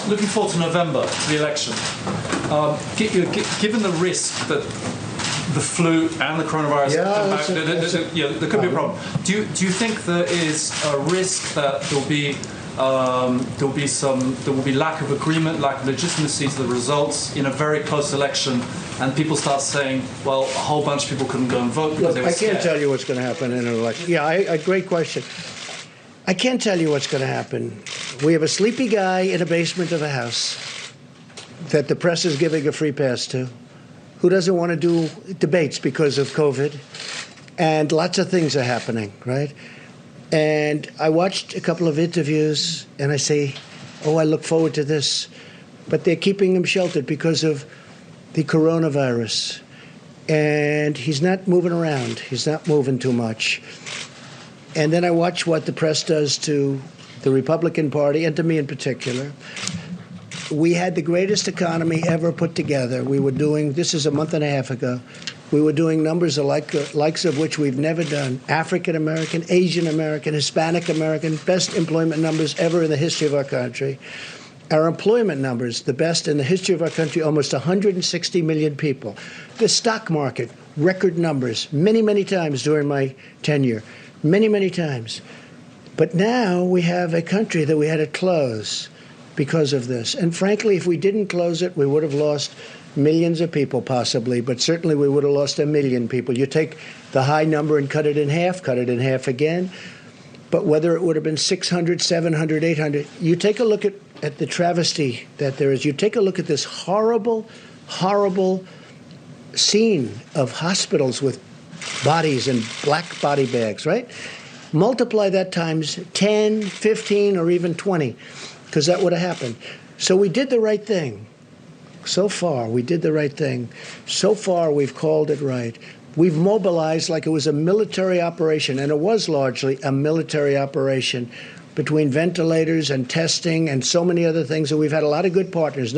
Looking forward to November, the election. Given the risk that the flu and the coronavirus come back, there could be a problem. Do you think there is a risk that there will be lack of agreement, lack of legitimacy to the results in a very close election, and people start saying, well, a whole bunch of people couldn't go and vote because they were scared? I can't tell you what's going to happen in an election. Yeah, great question. I can't tell you what's going to happen. We have a sleepy guy in a basement of a house that the press is giving a free pass to, who doesn't want to do debates because of COVID, and lots of things are happening, right? And I watched a couple of interviews, and I say, oh, I look forward to this. But they're keeping him sheltered because of the coronavirus. And he's not moving around. He's not moving too much. And then I watch what the press does to the Republican Party, and to me in particular. We had the greatest economy ever put together. We were doing, this is a month and a half ago, we were doing numbers likes of which we've never done. African American, Asian American, Hispanic American, best employment numbers ever in the history of our country. Our employment numbers, the best in the history of our country, almost 160 million people. The stock market, record numbers, many, many times during my tenure. Many, many times. But now we have a country that we had to close because of this. And frankly, if we didn't close it, we would have lost millions of people possibly, but certainly we would have lost 1 million people. You take the high number and cut it in half again. But whether it would have been 600, 700, 800, you take a look at the travesty that there is. You take a look at this horrible, horrible scene of hospitals with bodies in black body bags, right? Multiply that times 10, 15, or even 20, because that would have happened. So we did the right thing. So far, we did the right thing. So far, we've called it right. We've mobilized like it was a military operation, and it was largely a military operation between ventilators and testing and so many other things, and we've had a lot of good partners.